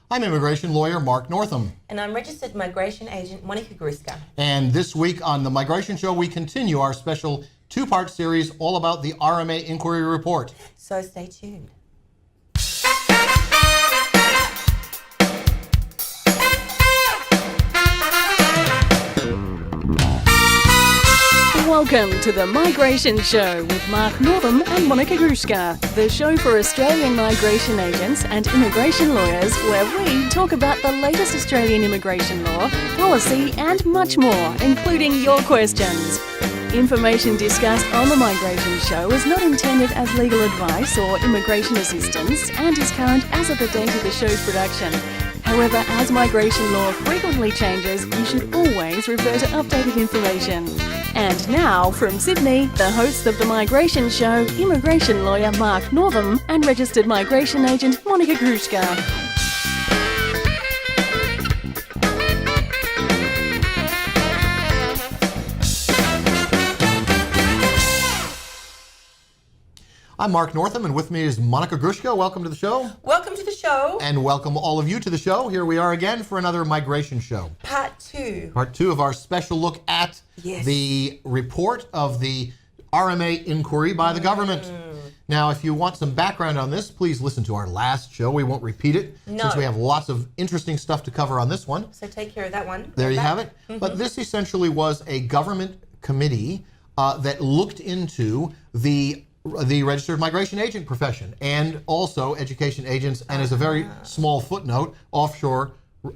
I'm immigration lawyer Mark Northam. And I'm registered migration agent Monica Gruszka. And this week on The Migration Show, we continue our special two-part series all about the RMA Inquiry Report. So stay tuned. Welcome to The Migration Show with Mark Northam and Monica Gruszka, the show for Australian migration agents and immigration lawyers, where we talk about the latest Australian immigration law, policy and much more, including your questions. Information discussed on The Migration Show is not intended as legal advice or immigration assistance and is current as of the date of the show's production. However, as migration law frequently changes, you should always refer to updated information. And now, from Sydney, the hosts of The Migration Show, immigration lawyer Mark Northam and registered migration agent Monica Gruszka. I'm Mark Northam, and with me is Monica Gruszka. Welcome to the show. Welcome to the show. And welcome all of you to the show. Here we are again for another Migration Show. Part 2. Part 2 of our special look at the report of the RMA inquiry by the government. Now, if you want some background on this, please listen to our last show. We won't repeat it since we have lots of interesting stuff to cover on this one. So take care of that one. There you have it. But this essentially was a government committee that looked into the registered migration agent profession and also education agents, and as a very small footnote, offshore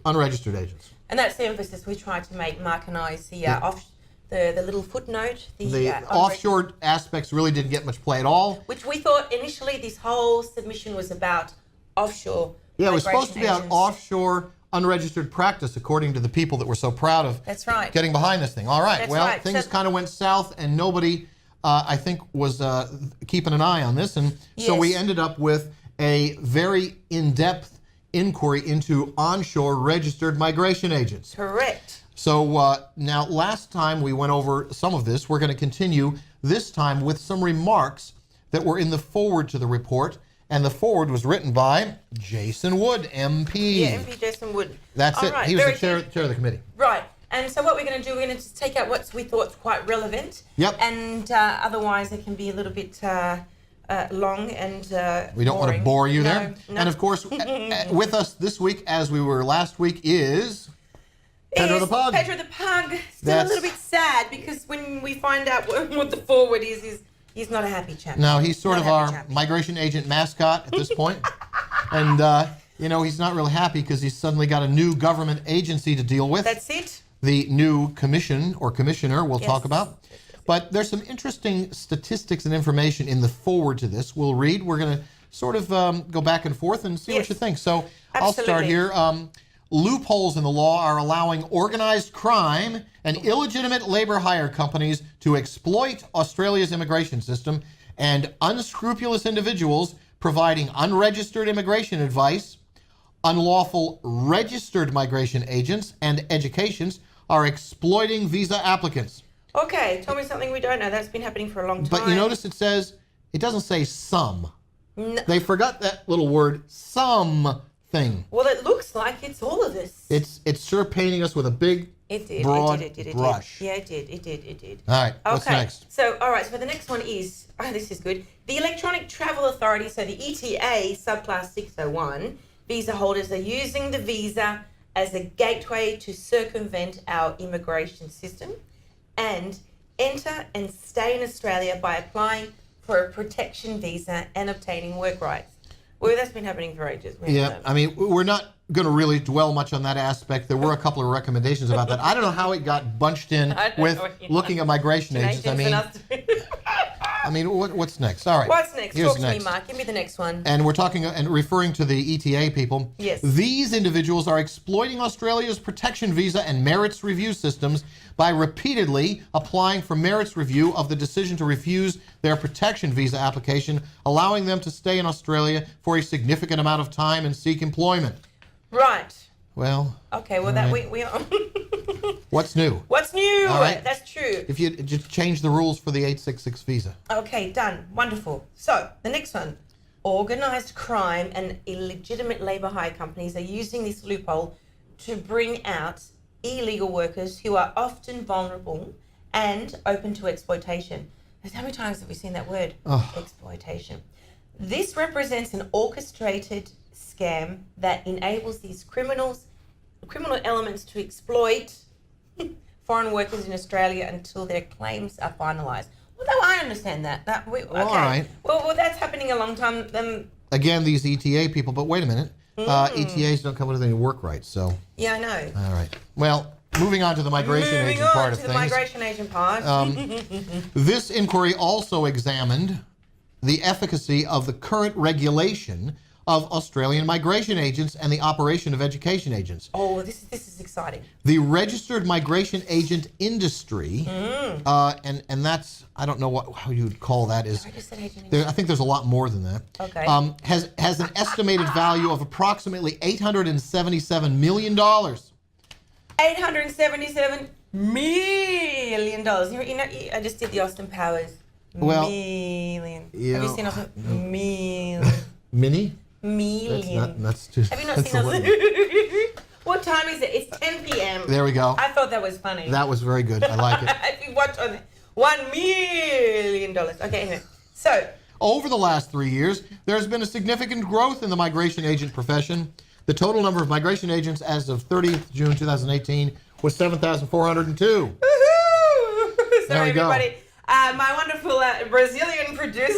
unregistered agents. And that's the emphasis we try to make, Mark and I, see the little footnote. The offshore aspects really didn't get much play at all. Which we thought initially this whole submission was about offshore. Yeah, it was supposed to be about offshore unregistered practice, according to the people that were so proud of getting behind this thing. All right, things kind of went south, and nobody I think was keeping an eye on this, and so we ended up with a very in-depth inquiry into onshore registered migration agents. Correct. So now, last time we went over some of this. We're going to continue this time with some remarks that were in the foreword to the report, and the foreword was written by Jason Wood, MP. Yeah, MP Jason Wood. That's it. He was the chair of the committee. Right. And so what we're going to do, we're going to just take out what we thought quite relevant. Yep. And otherwise it can be a little bit long and we don't want to bore you there. No. And of course, with us this week, as we were last week, is Pedro the Pug. Pedro the Pug. Still a little bit sad because when we find out what the forward is he's not a happy chap. No, he's sort of our migration agent mascot at this point. And, he's not really happy because he's suddenly got a new government agency to deal with. That's it. The new commission or commissioner we'll talk about. But there's some interesting statistics and information in the foreword to this. We'll read. We're going to sort of go back and forth and see what you think. So I'll start here. Loopholes in the law are allowing organized crime and illegitimate labor hire companies to exploit Australia's immigration system, and unscrupulous individuals providing unregistered immigration advice, unlawful registered migration agents, and educations are exploiting visa applicants. Okay, tell me something we don't know. That's been happening for a long time. But you notice it doesn't say some. No. They forgot that little word, something. Well, it looks like it's all of this. It's sure painting us with a big, broad brush. Yeah, it did. All right, what's next? So the next one is, this is good. The Electronic Travel Authority, so the ETA, subclass 601, visa holders are using the visa as a gateway to circumvent our immigration system and enter and stay in Australia by applying for a protection visa and obtaining work rights. Well, that's been happening for ages. I mean, we're not going to really dwell much on that aspect. There were a couple of recommendations about that. I don't know how it got bunched in with looking at migration agents. I mean, what's next? All right. What's next? Talk to me, Mark. Give me the next one. And we're talking and referring to the ETA people. Yes. These individuals are exploiting Australia's protection visa and merits review systems by repeatedly applying for merits review of the decision to refuse their protection visa application, allowing them to stay in Australia for a significant amount of time and seek employment. Right. Well. Okay. Well, that we are. What's new? What's new? All right. That's true. If you just change the rules for the 866 visa. Okay, done. Wonderful. So, the next one. organized crime and illegitimate labor hire companies are using this loophole to bring out illegal workers who are often vulnerable and open to exploitation. How many times have we seen that word? Exploitation. This represents an orchestrated scam that enables these criminal elements to exploit foreign workers in Australia until their claims are finalised. Well, no, I understand that. Okay. All right. Well, that's happening a long time. Again, these ETA people, but wait a minute. ETAs don't come with any work rights, so. Yeah, I know. All right. Well, moving on to the migration agent part of things. Migration agent part. This inquiry also examined the efficacy of the current regulation of Australian migration agents and the operation of education agents. Oh, this is exciting. The registered migration agent industry, and that's, I don't know how you'd call that. I think there's a lot more than that. Okay. Has an estimated value of approximately $877 million. $877 million. You know, I just did the Austin Powers. Well, million. Yeah, Have you seen Austin? Million. Mini? Million. That's too. Have you not seen Austin? What time is it? It's 10 p.m. There we go. I thought that was funny. That was very good. I like it. If you watch on $1 million. Okay, anyway. So, over the last 3 years, there has been a significant growth in the migration agent profession. The total number of migration agents as of 30th June 2018 was 7,402. Woohoo! There we go. Everybody, my wonderful Brazilian producer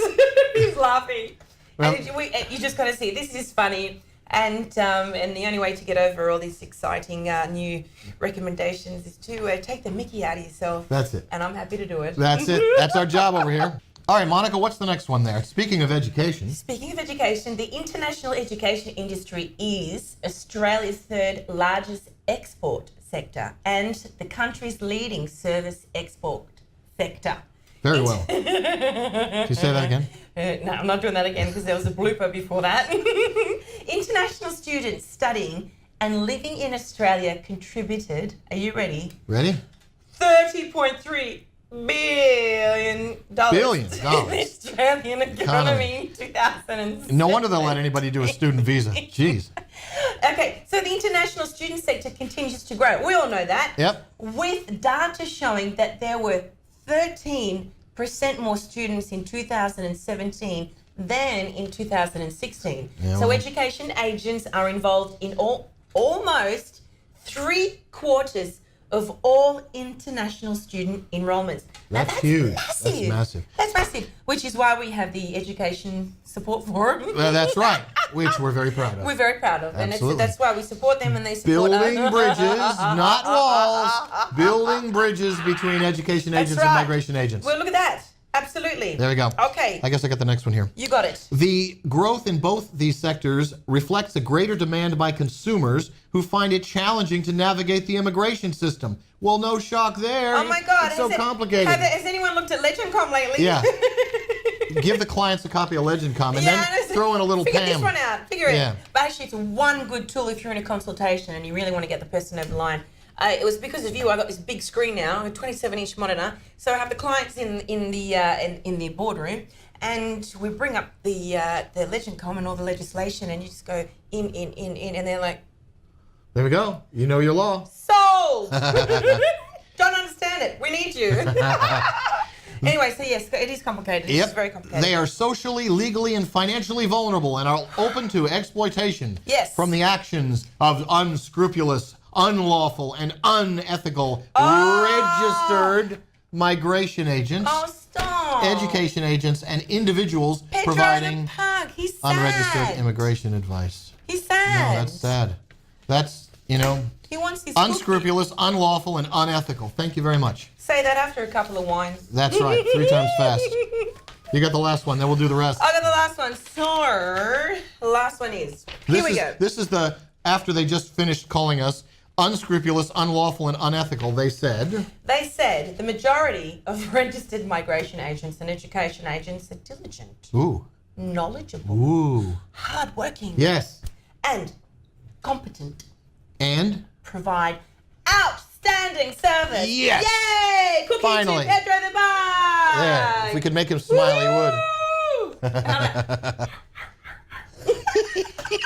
is laughing. Well, And you just got to see, this is funny. And the only way to get over all these exciting new recommendations is to take the mickey out of yourself. That's it. And I'm happy to do it. That's it. That's our job over here. All right, Monica, what's the next one there? Speaking of education. Speaking of education, the international education industry is Australia's third largest export sector and the country's leading service export sector. Very well. Can you say that again? No, I'm not doing that again because there was a blooper before that. International students studying and living in Australia contributed, are you ready? Ready? $30.3 billion. Billion to dollars. the Australian economy in 2006. No wonder they'll let anybody do a student visa. Jeez. Okay, so the international student sector continues to grow. We all know that. Yep. With data showing that there were 13% more students in 2017 than in 2016. Yeah, so well. education agents are involved in almost 3/4 of all international student enrollments. Now, That's huge. Massive. That's massive. That's massive, which is why we have the Education Support Forum. Well, that's right, which we're very proud of. We're very proud of, Absolutely. and that's why we support them and they support Building us. bridges, not walls. Building bridges between education agents and migration agents. Well, look at that. Absolutely. There we go. Okay. I guess I got the next one here. You got it. The growth in both these sectors reflects a greater demand by consumers who find it challenging to navigate the immigration system. Well, no shock there. Oh my God. It's so complicated. Has anyone looked at LegendCom lately? Yeah. Give the clients a copy of LegendCom and then throw in a little Figure Pam. this one out. Figure Yeah. it. But actually, it's one good tool if you're in a consultation and you really want to get the person over the line. It was because of you. I got this big screen now, a 27-inch monitor. So I have the clients in the boardroom, and we bring up the LegendCom and all the legislation, and you just go in, and they're like, There we go. You know your law. sold. Don't understand it. We need you. Anyway, so yes, it is complicated. It's very complicated. They are socially, legally, and financially vulnerable and are open to exploitation Yes. from the actions of unscrupulous, unlawful, and unethical registered migration agents, stop. education agents, and individuals Pedro providing the pug. He's sad. unregistered immigration advice. He's sad. No, that's sad. That's, He wants his unscrupulous, unlawful, and unethical. Thank you very much. Say that after a couple of wines. That's right. 3 times fast. You got the last one, then we'll do the rest. I got the last one. So, the last one is. Here we go. This is after they just finished calling us unscrupulous, unlawful, and unethical, they said The majority of registered migration agents and education agents are diligent, Ooh. knowledgeable, Ooh. hardworking, Yes. and competent. And? Provide outstanding service. Yes. Yay! Cookie Finally. to Pedro the Bug. Yeah. If we could make him smile, he would. Woo!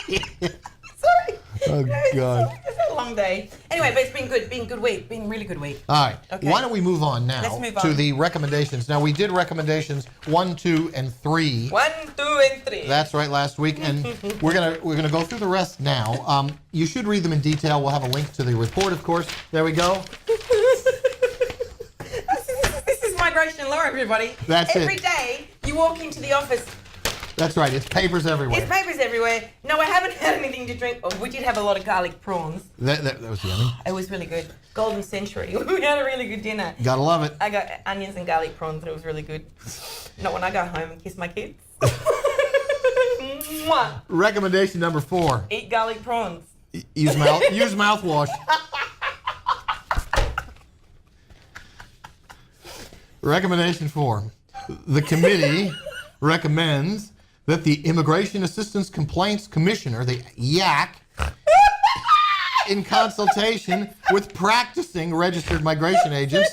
Sorry. Oh, God. It's a long day. Anyway, but it's been good. Been a good week. Been a really good week. All right. Okay. Why don't we move on now Let's move to on. the recommendations. Now, we did recommendations 1, 2, and 3. 1, 2, and 3. That's right, last week, and we're gonna go through the rest now. You should read them in detail. We'll have a link to the report, of course. There we go. This is migration law, everybody. That's it. Every day you walk into the office, That's right. It's papers everywhere. there's papers everywhere. No, I haven't had anything to drink. Oh, we did have a lot of garlic prawns. That was yummy. It was really good. Golden Century. We had a really good dinner. Gotta love it. I got onions and garlic prawns, and it was really good. Not when I go home and kiss my kids. Mwah. Recommendation number 4. Eat garlic prawns. Use mouthwash. Recommendation 4. The committee recommends that the Immigration Assistance Complaints Commissioner, the IAC, in consultation with practicing registered migration agents,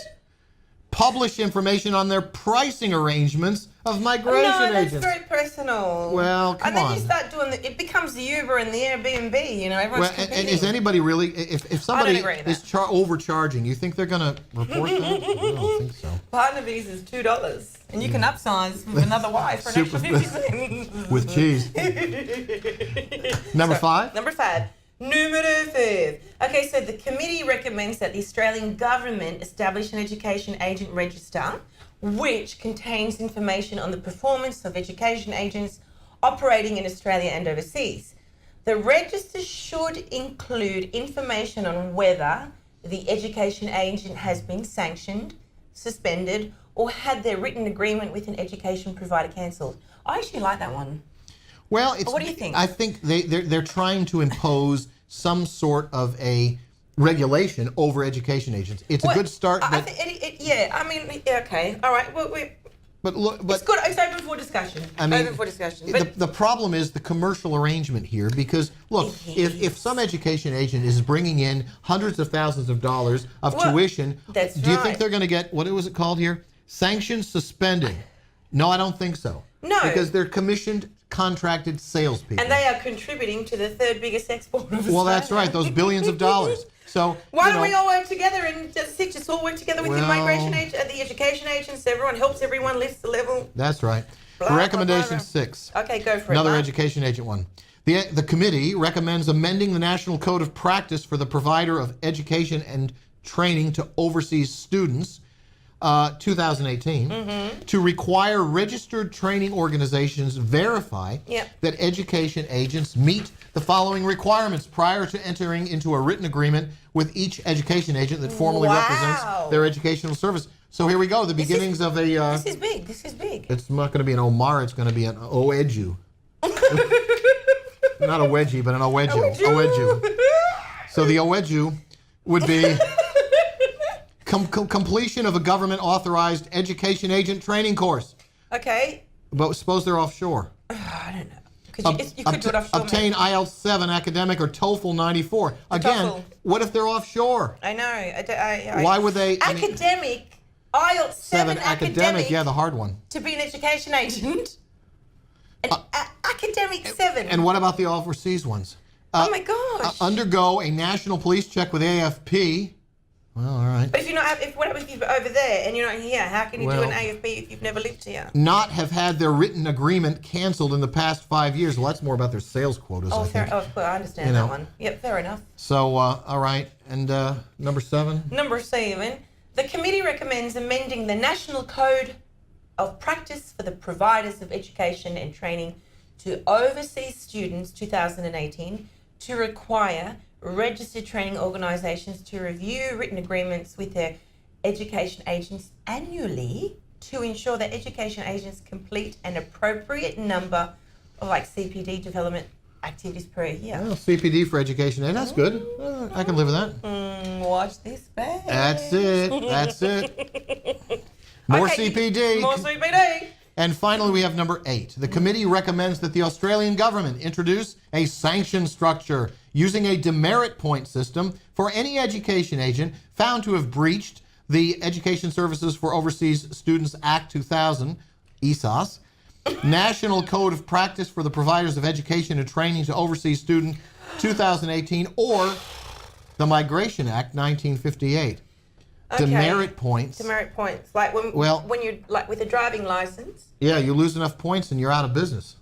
publish information on their pricing arrangements of migration No, that's agents. very personal. Well, come And then on. you start doing it becomes the Uber and the Airbnb. You know, everyone's Well, and competing. is anybody really, if somebody agree with is overcharging, you think they're going to report that? I don't think so. Partner visa is $2, and you can upsize with another wife for an extra 50 cents. With cheese. Number 5? Number 5. Numero 5. Okay, so the committee recommends that the Australian government establish an education agent register which contains information on the performance of education agents operating in Australia and overseas. The register should include information on whether the education agent has been sanctioned, suspended, or had their written agreement with an education provider cancelled. I actually like that one. Well, it's, What do you think? I think they're trying to impose some sort of a regulation over education agents. It's a good start, I but think yeah, I mean, yeah, okay, all right. Well, but it's good. It's open for discussion. I mean, open for discussion. But the problem is the commercial arrangement here, because look, if some education agent is bringing in hundreds of thousands of dollars of Well, tuition, that's do you think right. they're going to get, what was it called here? Sanctioned suspending? No, I don't think so. No. Because they're commissioned, contracted salespeople. and they are contributing to the third biggest export of Well, that's Australia. right, those billions of dollars. So Why you don't know, we all work together and just all work together with the Well- migration agent, the education agents? Everyone helps everyone, lifts the level. That's right. Blah, blah, Recommendation blah, blah. 6. Okay, go for Another it. Mark. education agent one. The committee recommends amending the National Code of Practice for the provider of education and training to overseas students, 2018, to require registered training organizations verify Yep. that education agents meet the following requirements prior to entering into a written agreement with each education agent that formally Wow. represents their educational service. So here we go, the beginnings of a... This is big. This is big. It's not going to be an Omar, it's going to be an Oeju. Not a wedgie, but an Oeju. Oeju. So the Oeju would be completion of a government-authorized education agent training course. Okay. But suppose they're offshore. I don't know. You could do it offshore. Obtain IELTS 7 academic or TOEFL 94. Again, TOEFL. what if they're offshore? I know. I Why would they... I mean, Academic. IELTS 7 academic. yeah, the hard one. To be an education agent. Academic 7. And what about the overseas ones? Oh my gosh. Undergo a national police check with AFP. Well, all right. But if you're not, what happens if you're over there and you're not here? How can you do Well- an AFP if you've never lived here? Not have had their written agreement canceled in the past 5 years. Well, that's more about their sales quotas, I Fair. think. Oh, well, I understand You know. that one. Yep, fair enough. So, all right. And number 7? Number 7, the committee recommends amending the National Code of Practice for the Providers of Education and Training to Overseas Students 2018 to require registered training organisations to review written agreements with their education agents annually to ensure that education agents complete an appropriate number of CPD development activities per year. Well, CPD for education. Hey, that's good. I can live with that. Watch this space. That's it. That's it. More Okay, CPD. More CPD. And finally, we have number 8. The committee recommends that the Australian government introduce a sanction structure using a demerit point system for any education agent found to have breached the Education Services for Overseas Students Act 2000, ESOS, National Code of Practice for the Providers of Education and Training to Overseas Student 2018, or the Migration Act 1958. Okay. Demerit points. Demerit points. Like when you're like with a driving license. Yeah, you lose enough points and you're out of business.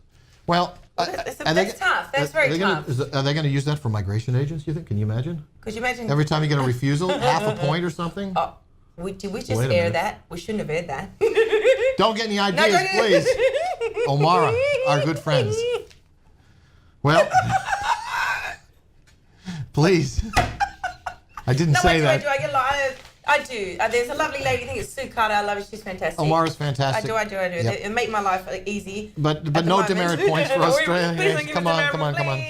Well, that's tough. That's very tough. Are they going to use that for migration agents, you think? Can you imagine? Could you imagine? Every time you get a refusal, half a point or something? Oh, did we just air that? We shouldn't have aired that. Don't get any ideas, please. Omara, our good friends. Well, please. I didn't say that. I do. There's a lovely lady, I think it's Sue Carter. I love her. She's fantastic. Omara's fantastic. I do. Yep. It make my life easy. But no demerit points for Australia. Come on.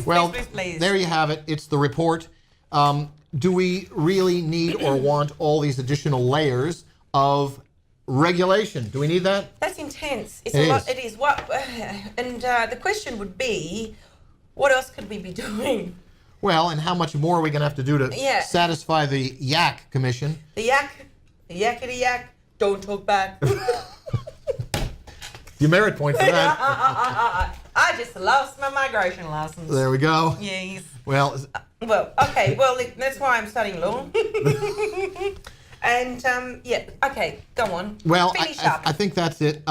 Well, please. There you have it. It's the report. Do we really need or want all these additional layers of regulation? Do we need that? That's intense. It's a lot. It is. And the question would be, what else could we be doing? Well, and how much more are we going to have to do to satisfy the Yak Commission? The yakety yak, don't talk back. You merit point for that. I just lost my migration license. There we go. Yes. Well, okay. Well, that's why I'm studying law. And, okay, go on. Well, I think that's it.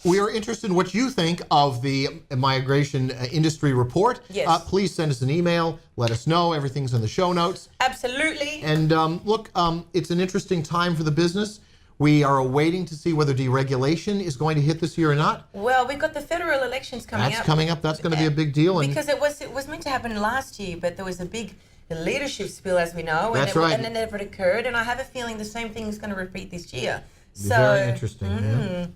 We are interested in what you think of the migration industry report. Yes. Please send us an email. Let us know. Everything's in the show notes. Absolutely. And look, it's an interesting time for the business. We are awaiting to see whether deregulation is going to hit this year or not. Well, we've got the federal elections coming up. That's coming up. That's going to be a big deal. Because it was meant to happen last year, but there was a big leadership spill, as we know. That's right. And it never occurred. And I have a feeling the same thing is going to repeat this year. Very interesting. Yeah.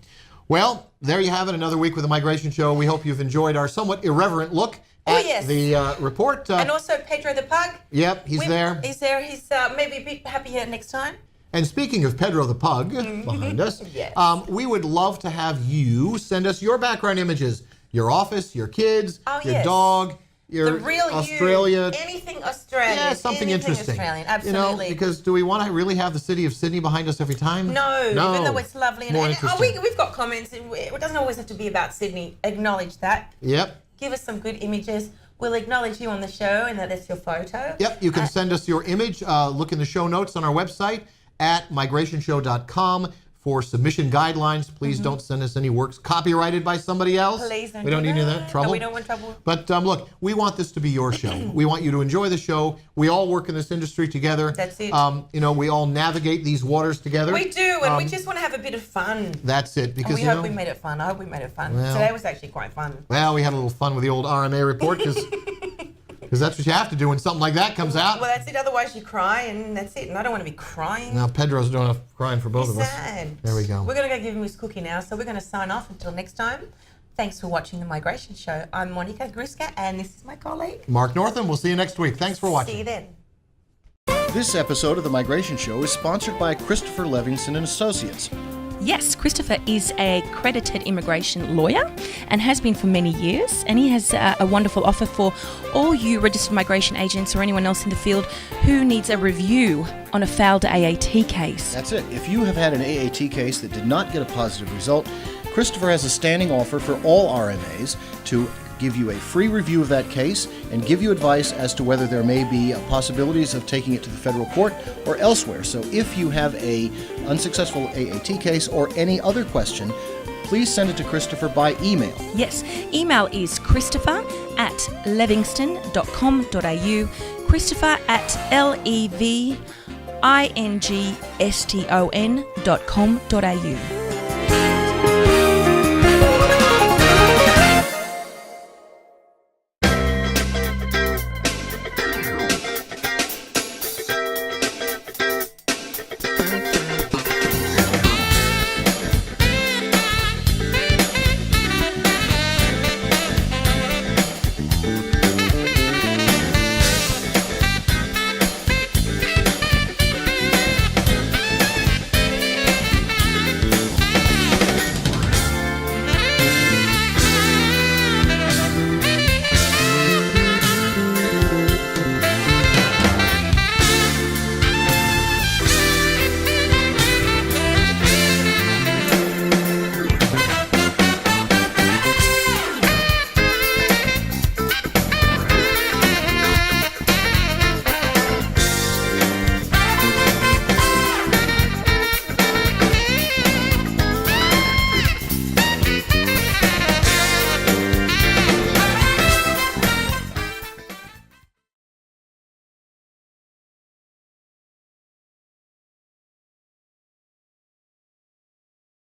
Well, there you have it. Another week with the Migration Show. We hope you've enjoyed our somewhat irreverent look at the report. And also Pedro the Pug. Yep, he's there. He's there. He's maybe a bit happier next time. And speaking of Pedro the Pug behind us, yes. We would love to have you send us your background images, your office, your kids, your dog, your the real Australia. Anything Australian. Yeah, something interesting. Australian, absolutely. Because do we want to really have the city of Sydney behind us every time? No, even though it's lovely. More interesting. We've got comments. It doesn't always have to be about Sydney. Acknowledge that. Yep. Give us some good images. We'll acknowledge you on the show and that's your photo. Yep, you can send us your image. Look in the show notes on our website at migrationshow.com for submission guidelines. Please don't send us any works copyrighted by somebody else. Please don't. We don't need any of that trouble. No, we don't want trouble. But look, we want this to be your show. We want you to enjoy the show. We all work in this industry together. That's it. We all navigate these waters together. We do, and we just want to have a bit of fun. That's it. Because we hope we made it fun. I hope we made it fun. Well, today was actually quite fun. Well, we had a little fun with the old RMA report because that's what you have to do when something like that comes out. Well, that's it. Otherwise, you cry, and that's it. And I don't want to be crying. Now, Pedro's doing enough crying for both of us. Sad. There we go. We're going to go give him his cookie now, so we're going to sign off until next time. Thanks for watching The Migration Show. I'm Monica Gruszka, and this is my colleague, Mark Northam. We'll see you next week. Thanks for watching. See you then. This episode of The Migration Show is sponsored by Christopher Levingston and Associates. Yes, Christopher is a accredited immigration lawyer and has been for many years, and he has a wonderful offer for all you registered migration agents or anyone else in the field who needs a review on a failed AAT case. That's it. If you have had an AAT case that did not get a positive result, Christopher has a standing offer for all RMAs to give you a free review of that case and give you advice as to whether there may be possibilities of taking it to the federal court or elsewhere. So if you have a unsuccessful AAT case or any other question, please send it to Christopher by email. Yes, email is christopher@levingston.com.au, christopher@levingston.com.au.